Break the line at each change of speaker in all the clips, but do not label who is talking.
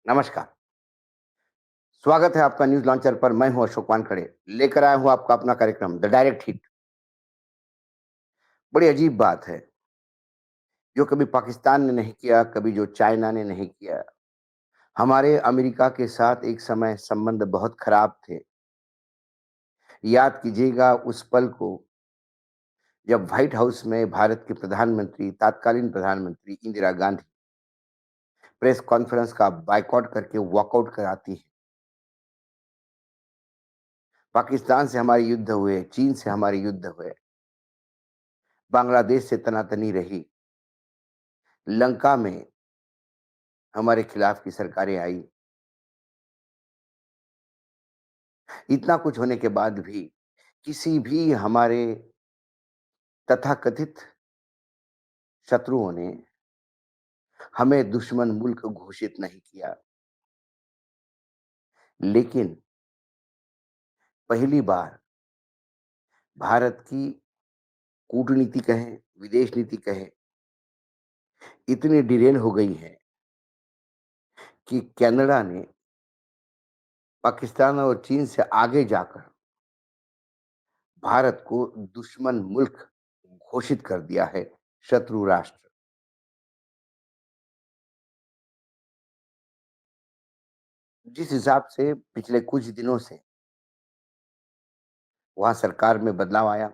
नमस्कार। स्वागत है आपका न्यूज़ लॉन्चर पर। मैं हूँ अशोक वानखड़े। लेकर आया हूँ आपका अपना कार्यक्रम द डायरेक्ट हिट। बड़ी अजीब बात है, जो कभी पाकिस्तान ने नहीं किया, कभी जो चाइना ने नहीं किया। हमारे अमेरिका के साथ एक समय संबंध बहुत खराब थे। याद कीजिएगा उस पल को, जब व्हाइट हाउस में भारत के प्रधानमंत्री, तत्कालीन प्रधानमंत्री इंदिरा गांधी प्रेस कॉन्फ्रेंस का बायकॉट करके वॉकआउट कराती हैं। पाकिस्तान से हमारे युद्ध हुए, चीन से हमारे युद्ध हुए, बांग्लादेश से तनातनी रही, लंका में हमारे खिलाफ की सरकारें आई। इतना कुछ होने के बाद भी किसी भी हमारे तथाकथित शत्रुओं ने हमें दुश्मन मुल्क घोषित नहीं किया। लेकिन पहली बार भारत की कूटनीति कहें, विदेश नीति कहें, इतनी डिरेल हो गई है कि कनाडा ने पाकिस्तान और चीन से आगे जाकर भारत को दुश्मन मुल्क घोषित कर दिया है, शत्रु राष्ट्र। जिस हिसाब से पिछले कुछ दिनों से वहां सरकार में बदलाव आया,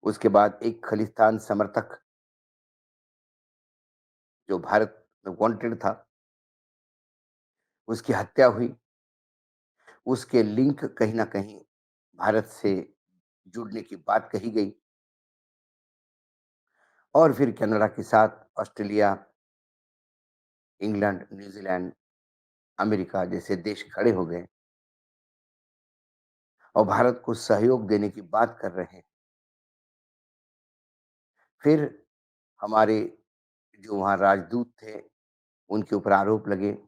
उसके बाद एक खलिस्तान समर्थक जो भारत में वांटेड था, उसकी हत्या हुई। उसके लिंक कहीं न कहीं भारत से जुड़ने की बात कही गई और फिर कनाडा के साथ ऑस्ट्रेलिया, इंग्लैंड, न्यूज़ीलैंड, अमेरिका जैसे देश खड़े हो गए और भारत को सहयोग देने की बात कर रहे हैं। फिर हमारे जो वहाँ राजदूत थे, उनके ऊपर आरोप लगे।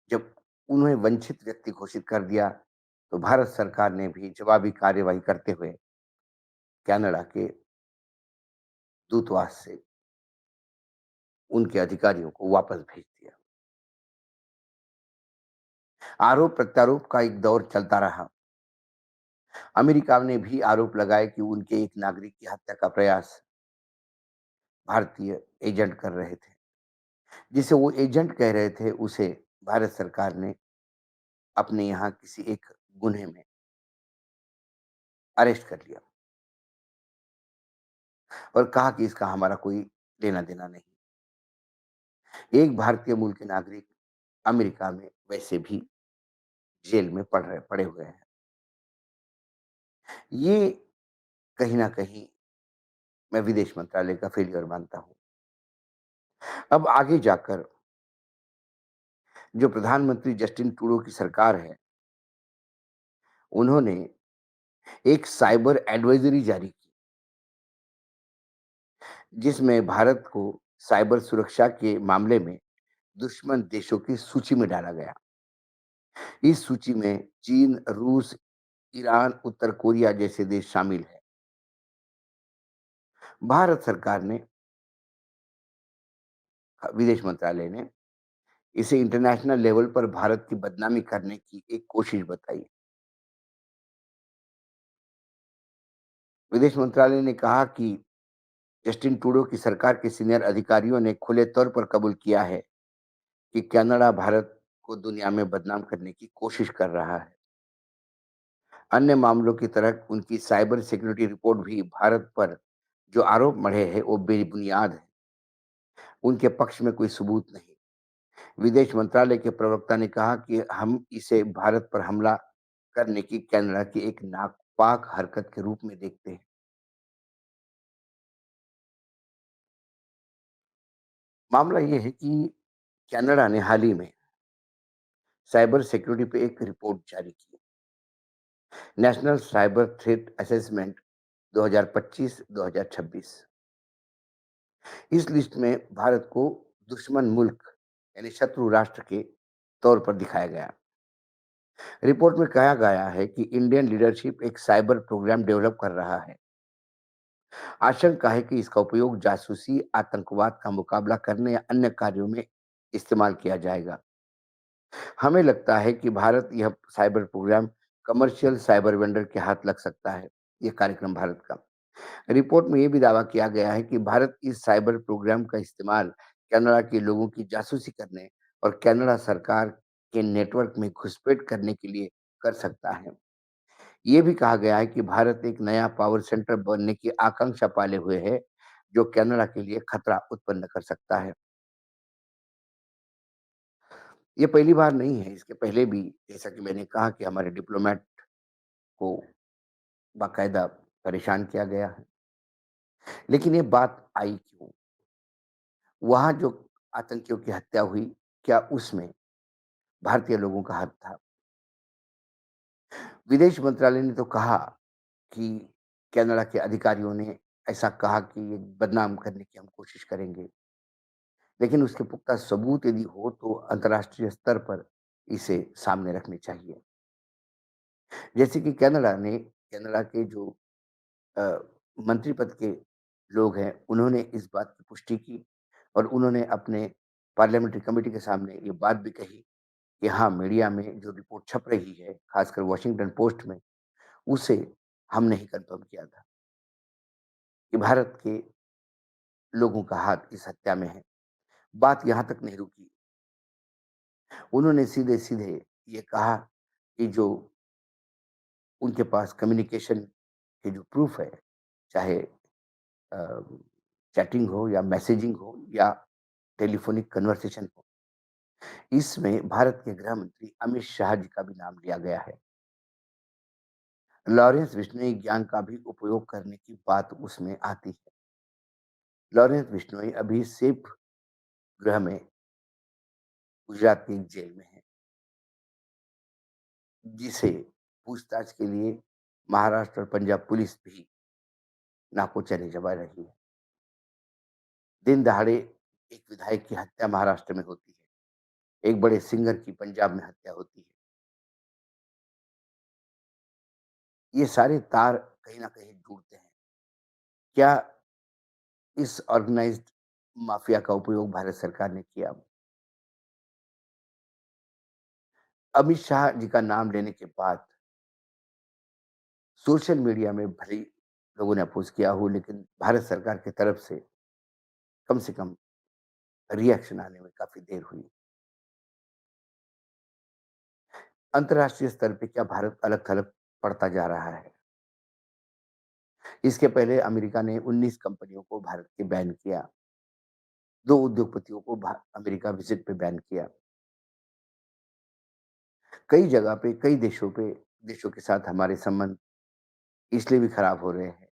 जब उन्हें वंचित व्यक्ति घोषित कर दिया, तो भारत सरकार ने भी जवाबी कार्रवाई करते हुए कनाडा के दूतावास से उनके अधिकारियों को वापस भेज दिया। आरोप प्रत्यारोप का एक दौर चलता रहा। अमेरिका ने भी आरोप लगाए कि उनके एक नागरिक की हत्या का प्रयास भारतीय एजेंट कर रहे थे। जिसे वो एजेंट कह रहे थे, उसे भारत सरकार ने अपने यहाँ किसी एक गुन्हे में अरेस्ट कर लिया और कहा कि इसका हमारा कोई लेना-देना नहीं। एक भारतीय मूल के नागरिक अमेरिका में वैसे भी जेल में पड़े हुए हैं। ये कहीं न कहीं मैं विदेश मंत्रालय का फेल्योर मानता हूँ। अब आगे जाकर जो प्रधानमंत्री जस्टिन ट्रूडो की सरकार है, उन्होंने एक साइबर एडवाइजरी जारी की, जिसमें भारत को साइबर सुरक्षा के मामले में दुश्मन देशों की सूची में डाला गया। इस सूची में चीन, रूस, ईरान, उत्तर कोरिया जैसे देश शामिल हैं। भारत सरकार ने, विदेश मंत्रालय ने इसे इंटरनेशनल लेवल पर भारत की बदनामी करने की एक कोशिश बताई। विदेश मंत्रालय ने कहा कि जस्टिन ट्रूडो की सरकार के सीनियर अधिकारियों ने खुले तौर पर कबूल किया है कि कनाडा भारत को दुनिया में बदनाम करने की कोशिश कर रहा है। अन्य मामलों की तरह उनकी साइबर सिक्योरिटी रिपोर्ट भी भारत पर जो आरोप मढ़े हैं, वो बेबुनियाद है। उनके पक्ष में कोई सबूत नहीं। विदेश मंत्रालय के प्रवक्ता ने कहा कि हम इसे भारत पर हमला करने की कनाडा की एक नापाक हरकत के रूप में देखते हैं। मामला ये है कि कनाडा ने हाल ही में साइबर सिक्योरिटी पे एक रिपोर्ट जारी की, नेशनल साइबर थ्रेट असेसमेंट 2025-2026। इस लिस्ट में भारत को दुश्मन मुल्क यानी शत्रु राष्ट्र के तौर पर दिखाया गया। रिपोर्ट में कहा गया है कि इंडियन लीडरशिप एक साइबर प्रोग्राम डेवलप कर रहा है। आशंका है कि इसका उपयोग जासूसी, आतंकवाद का मुकाबला करने या अन्य कार्यों में इस्तेमाल किया जाएगा। हमें लगता है कि भारत यह cyber programme commercial cyber vendor के हाथ लग सकता है, ये कार्यक्रम भारत का। रिपोर्ट में ये भी दावा किया गया है कि भारत इस साइबर प्रोग्राम का इस्तेमाल कनाडा के लोगों की जासूसी करने और कनाडा सरकार के नेटवर्क में घुसपैठ करने के लिए कर सकता है। ये भी कहा गया है कि भारत एक नया पावर सेंटर बनने की आकांक्षा पाले हुए है, जो कनाडा के लिए खतरा उत्पन्न कर सकता है। ये पहली बार नहीं है, इसके पहले भी जैसा कि मैंने कहा कि हमारे डिप्लोमेट को बाकायदा परेशान किया गया है। लेकिन ये बात आई क्यों? वहाँ जो आतंकियों की हत्या हुई, क्या उसमें भारतीय लोगों का हाथ था? विदेश मंत्रालय ने तो कहा कि कनाडा के अधिकारियों ने ऐसा कहा कि ये बदनाम करने की हम कोशिश करेंगे। लेकिन उसके पुख्ता सबूत यदि हो तो अंतर्राष्ट्रीय स्तर पर इसे सामने रखने चाहिए। जैसे कि कनाडा के जो अ, मंत्री पद के लोग हैं, उन्होंने इस बात की पुष्टि की और उन्होंने अपने पार्लियामेंट्री कमिटी के सामने ये बात भी कही कि हाँ, मीडिया में जो रिपोर्ट छप रही है, खासकर वॉशिंगटन पोस्ट में, उसे हमने ही कन्फर्म किया था कि भारत के लोगों का हाथ इस हत्या में है। बात यहाँ तक नहीं रुकी। उन्होंने सीधे-सीधे ये कहा कि जो उनके पास कम्युनिकेशन के जो प्रूफ है, चाहे अ, चैटिंग हो या मैसेजिंग हो या टेलीफोनिक कन्वर्सेशन हो, इसमें भारत के गृह मंत्री अमित शाह जी का भी नाम लिया गया है। लॉरेंस बिश्नोई ज्ञान का भी उपयोग करने की बात उसमें आती है। लॉरेंस बिश्नोई अभी सिर्फ गृह में गुजरात की एक जेल में है, जिसे पूछताछ के लिए महाराष्ट्र और पंजाब पुलिस भी नाको चने चबा रही है। दिन दहाड़े एक विधायक की हत्या महाराष्ट्र में होती है, एक बड़े सिंगर की पंजाब में हत्या होती है। ये सारे तार कहीं न कहीं जुड़ते हैं। क्या इस ऑर्गेनाइज़्ड माफिया का उपयोग भारत सरकार ने किया? अमित शाह जी का नाम लेने के बाद सोशल मीडिया में भले ही लोगों ने अपोज़ किया हो, लेकिन भारत सरकार की तरफ से कम रिएक्शन आने में काफ़ी देर हुई। अंतर्राष्ट्रीय स्तर पे क्या भारत अलग-थलग पड़ता जा रहा है? इसके पहले अमेरिका ने 19 कंपनियों को भारत के बैन किया। 2 उद्योगपतियों को अमेरिका विज़िट पे बैन किया। कई जगह पे, कई देशों के साथ हमारे संबंध इसलिए भी खराब हो रहे हैं,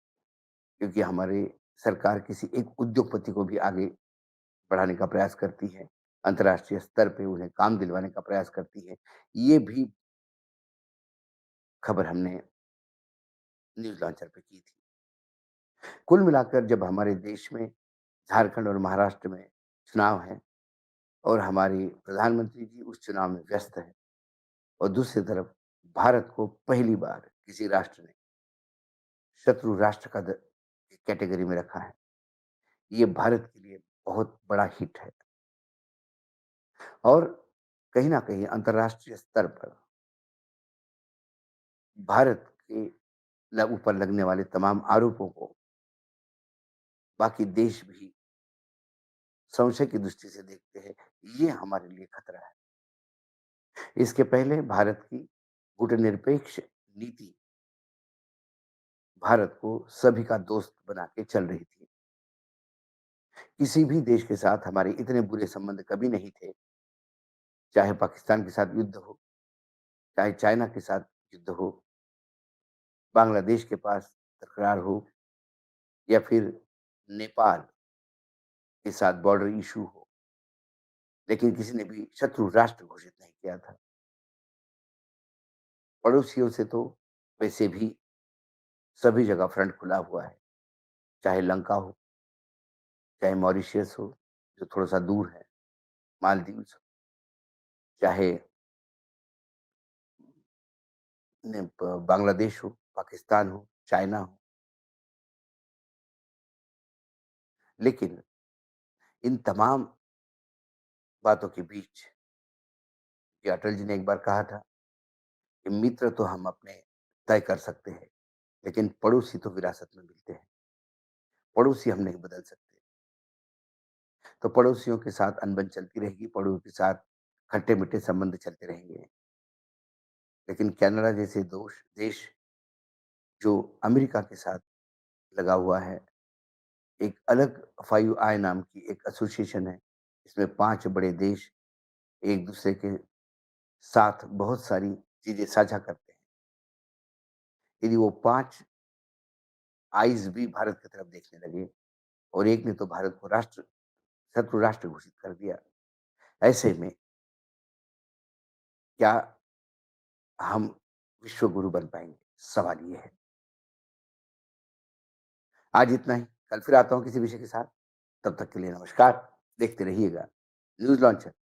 क्योंकि हमारी सरकार किसी एक उद्योगपति को भी आगे बढ़ाने का प्रयास करती है, अंतर्राष्ट्रीय स्तर पे उन्हें काम दिलवाने का प्रयास करती है। ये भी खबर हमने न्यूज़ लॉन्चर पे की थी। कुल मिलाकर जब हमारे देश में झारखंड और महाराष्ट्र में चुनाव हैं और हमारी प्रधानमंत्री जी उस चुनाव में व्यस्त हैं और दूसरी तरफ भारत को पहली बार किसी राष्ट्र ने शत्रु राष्ट्र का कैटेगरी में रखा है। ये भारत के लिए बहुत बड़ा हिट है और कहीं न कहीं अंतर्राष्ट्रीय स्तर पर भारत के ऊपर लगने वाले तमाम आरोपों को बाकी देश भी संशय की दृष्टि से देखते हैं। ये हमारे लिए खतरा है। इसके पहले भारत की गुटनिरपेक्ष नीति भारत को सभी का दोस्त बना के चल रही थी। किसी भी देश के साथ हमारे इतने बुरे संबंध कभी नहीं थे, चाहे पाकिस्तान के साथ युद्ध हो, चाहे चाइना के साथ युद्ध हो, बांग्लादेश के पास तकरार हो या फिर नेपाल के साथ बॉर्डर इश्यू हो, लेकिन किसी ने भी शत्रु राष्ट्र घोषित नहीं किया था। पड़ोसियों से तो वैसे भी सभी जगह फ्रंट खुला हुआ है, चाहे लंका हो, चाहे मॉरिशस हो, जो थोड़ा-सा दूर है, मालदीव्स हो, चाहे बांग्लादेश हो, पाकिस्तान हो, चाइना हो। लेकिन इन तमाम बातों के बीच कि अटल जी ने एक बार कहा था कि मित्र तो हम अपने तय कर सकते हैं, लेकिन पड़ोसी तो विरासत में मिलते हैं। पड़ोसी हम नहीं बदल सकते। तो पड़ोसियों के साथ अनबन चलती रहेगी, पड़ोसियों के साथ खट्टे-मीठे संबंध चलते रहेंगे। लेकिन कनाडा जैसे देश जो अमेरिका के साथ लगा हुआ है, एक अलग 5 आई नाम की एक एसोसिएशन है। इसमें 5 बड़े देश एक-दूसरे के साथ बहुत सारी चीज़ें साझा करते हैं। यदि वो 5 आईज़ भी भारत की तरफ देखने लगे और एक ने तो भारत को शत्रु राष्ट्र घोषित कर दिया। ऐसे में क्या हम विश्व गुरु बन पाएँगे? सवाल ये है। आज इतना ही, कल फिर आता हूँ किसी विषय के साथ। तब तक के लिए नमस्कार। देखते रहिएगा न्यूज़ लॉन्चर।